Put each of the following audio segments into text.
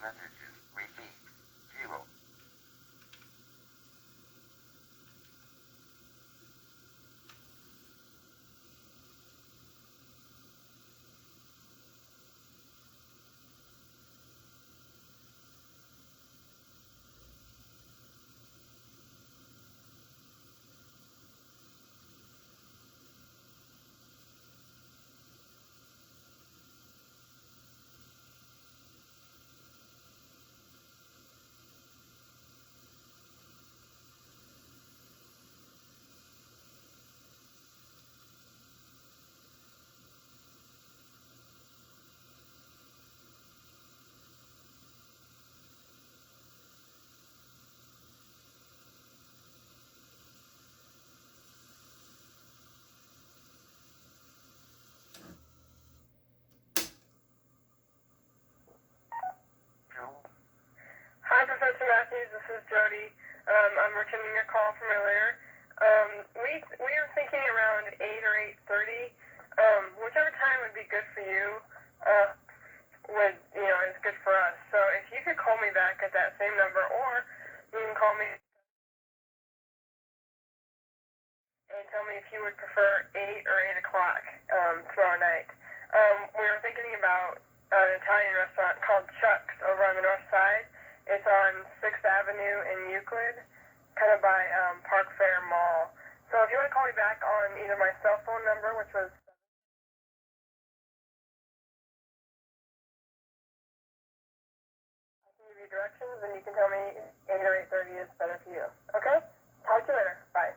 Messages received 0. Hi, Professor Matthews. This is Jody. I'm returning your call from earlier. We were thinking around 8 or 8:30. Whichever time would be good for you. Is good for us. So if you could call me back at that same number, or you can call me and tell me if you would prefer 8 or 8 o'clock tomorrow night. We were thinking about an Italian restaurant called Chuck's over on the north side. It's on 6th Avenue in Euclid, kind of by Park Fair Mall. So if you want to call me back on either my cell phone number, which was I can give you directions, and you can tell me 8 or 8:30 is better for you. Okay? Talk to you later. Bye.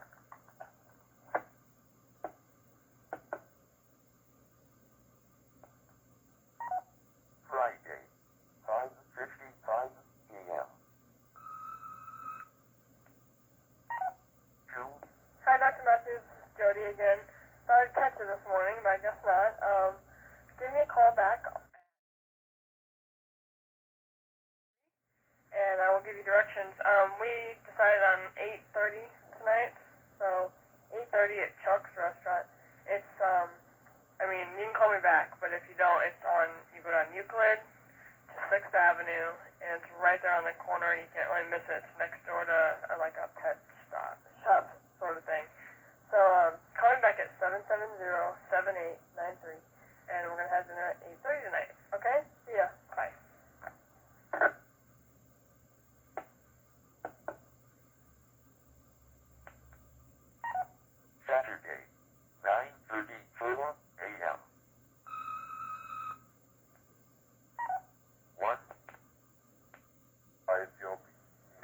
Friday, 5:55 p.m. June. Hi, Dr. Matthews. Jody again. Thought I'd catch you this morning, but I guess not. Give me a call back, and I will give you directions. We decided on 8:30 tonight, so 8:30 at Chuck's restaurant. It's, you can call me back, but if you don't, you go down Euclid to 6th Avenue, and it's right there on the corner. You can't really miss it. It's next door to, like a pet shop sort of thing. So, call me back at 770-7893, and we're going to have dinner at 8:30 tonight. Okay? See ya. Bye. Saturday, 9:34 a.m. 1. You'll be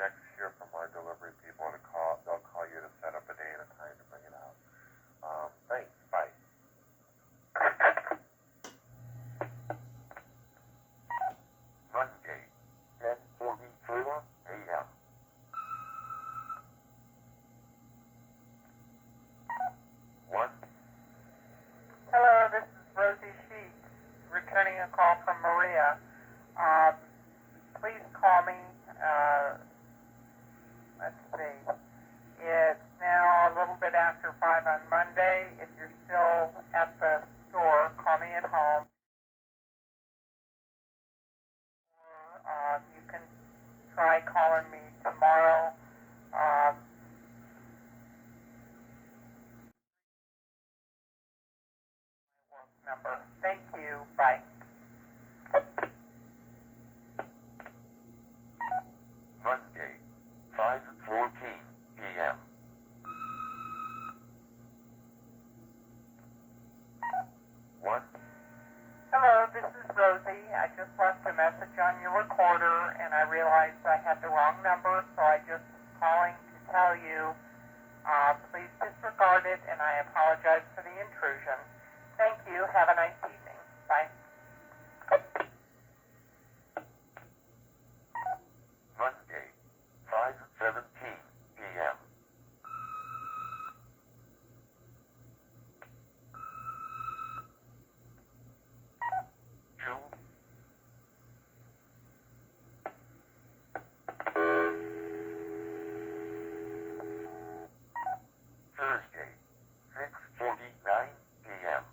next year from our delivery people to call. They'll call you to set up a day and a time to bring it out. Thanks. Bye. Monday, 10:44 a.m. 1. Hello, this is Rosie Sheets, returning a call from Maria. Please call me, let's see, it's now a little bit after 5 on Monday. If you're still at the store, call me at home. Or you can try calling me tomorrow. Number. Thank you. Bye. Monday, 5:14 p.m. 1. Hello, this is Rosie. I just left a message on your recorder, and I realized I had the wrong number, so I just calling to tell you, please disregard it, and I apologize for the intrusion. Thank you. Have a nice evening. Bye. Monday, 5:17 p.m. 2. Thursday, 6:49 p.m.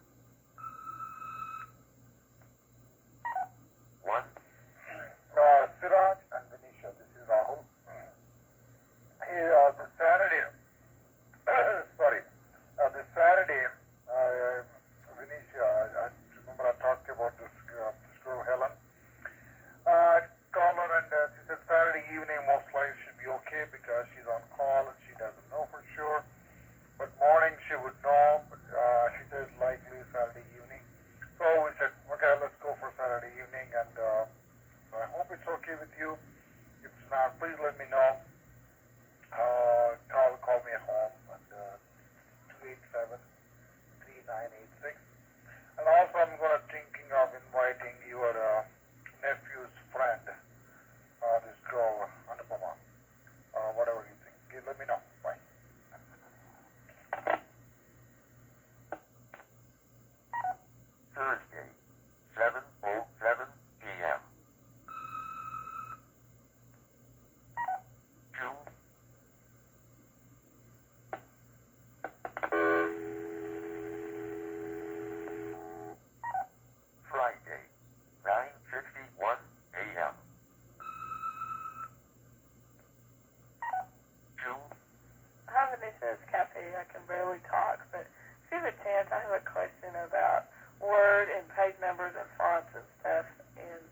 Word and page numbers and fonts and stuff, and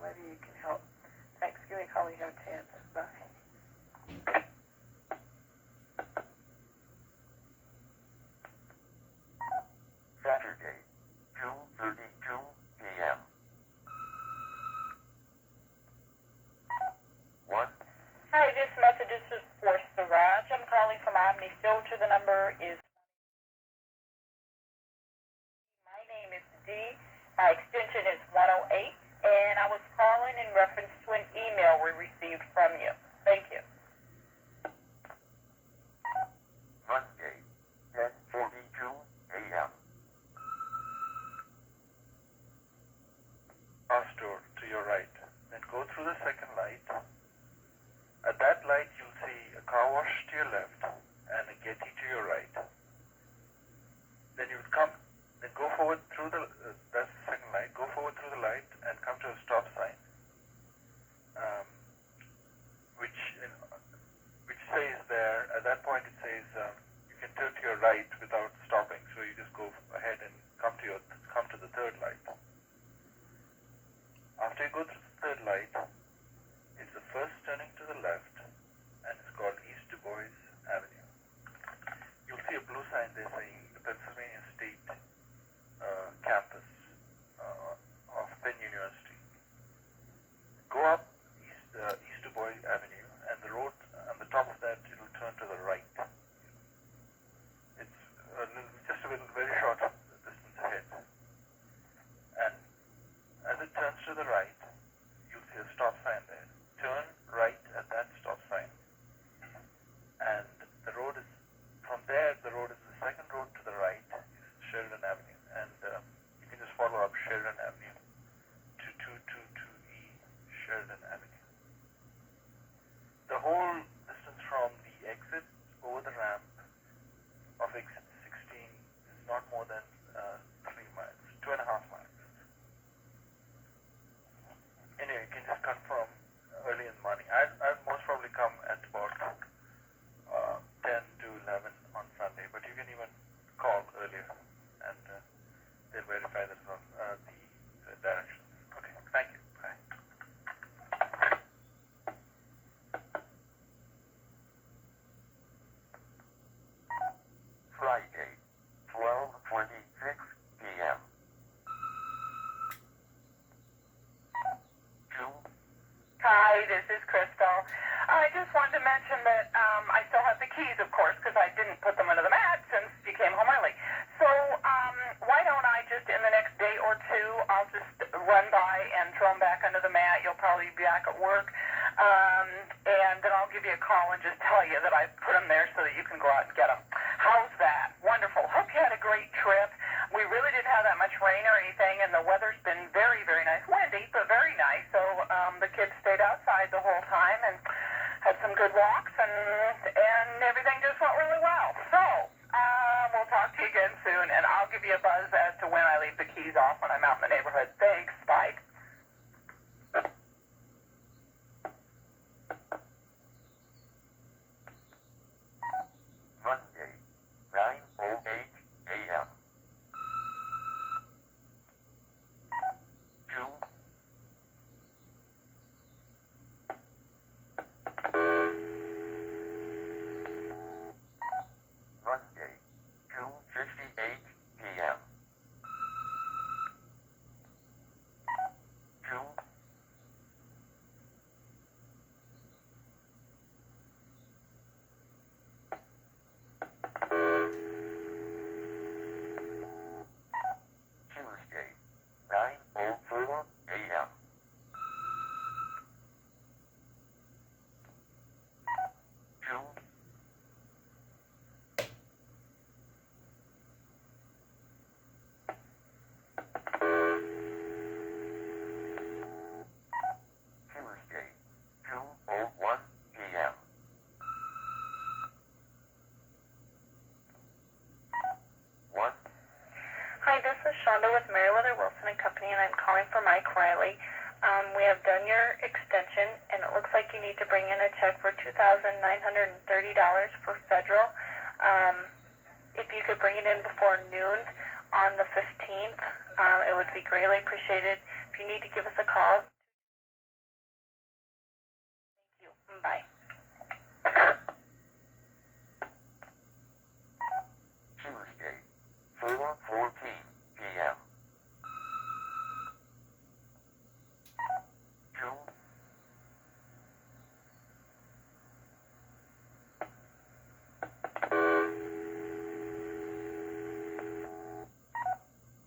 maybe you can help. Thanks. Give me a call when you have a chance. Bye. Saturday, 2:32 p.m. 1. Hi, this message is for Siraj. I'm calling from Omni Filter. The number is... My name is Dee. My extension is 108, and I was calling in reference to an email we received from you. Thank you. Monday, 10:42 a.m. Our store to your right. Then go through the second light. At that light, you'll see a car wash to your left and a Getty to your right. Then you would come, then go forward through the, that's the second light, go forward through the light and come to a stop sign, which says there, at that point it says you can turn to your right without stopping, so you just go ahead and come to the third light. After you go through the third light, it's the first turning to the left, and it's called East Du Bois Avenue. You'll see a blue sign there saying the Pennsylvania State campus of Penn University. Go up East Du Bois Avenue, and the road on the top of that, it will turn to the right. It's just a very short distance ahead. And as it turns to the right, you'll see a stop sign there. Turn right at that stop sign. And the road is, from there, the road is the second road to the right, is Sheridan Avenue. And you can just follow up Sheridan Avenue to 222E Sheridan Avenue. The whole distance from the exit over the ramp of exit 16 is not more than 3 miles, 2.5 miles. Anyway, you can just confirm early in the morning. I'll most probably come at about 10 to 11 on Sunday, but you can even call earlier and they'll verify the directions. Okay, thank you. Bye. Friday, 12:26 p.m. 2. Hi, this is Crystal. I just wanted to mention that I still have the keys, of course, because I didn't put them under the mat since you came home early. So why don't I just, in the next day or two, I'll just run by and throw them back under the mat. You'll probably be back at work. And then I'll give you a call and just tell you that I put them there so that you can go out and get them. How's that? Wonderful. Hope you had a great trip. We really didn't have that much rain or anything, and the weather's been very, very nice. Windy, but very nice. So the kids stayed outside the whole time and had some good walks, and everything just went really well. So we'll talk to you again soon, and I'll give you a buzz as to when I leave the keys off when I'm out in the neighborhood. Thanks. Bye. Monday, 9:08 a.m. 2. Monday, 2:58 p.m. 2. Tuesday, 9:04 a.m. 2. Tuesday, 2:01 p.m. 1. Hi, this is Shonda with Meriwether Wilson and Company, and I'm calling for Mike Riley. We have done your extension, and it looks like you need to bring in a check for $2,930 for federal. If you could bring it in before noon on the 15th. It would be greatly appreciated. If you need to give us a call. Thank you. Bye. Tuesday, 4:14 p.m. 2.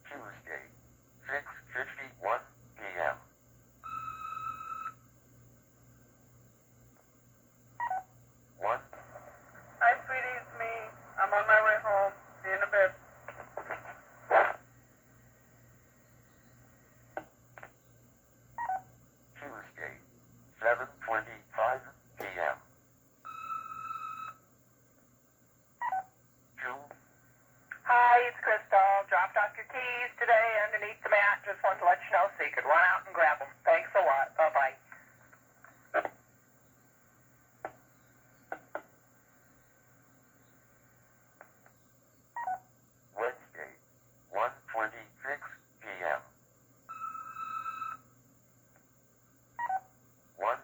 Tuesday, 6:51 p.m. 1. Hi, sweetie, it's me. I'm on my way home. See you in a bit. Tuesday, 7:25 p.m. 2. Hi, it's Crystal. Dropped off your keys today underneath the mat. Just wanted to let you know so you could run out and grab them. Thanks a lot. Bye-bye. Wednesday, 1:26 p.m. 1.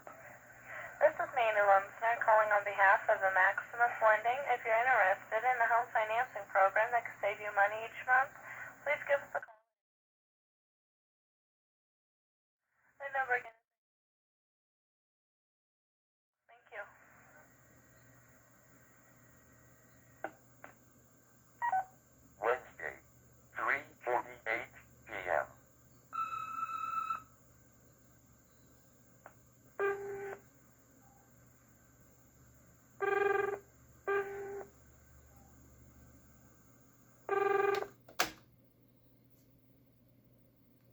This is Manny Lumsner calling on behalf of the Maximus Lending. If you're interested in the home financing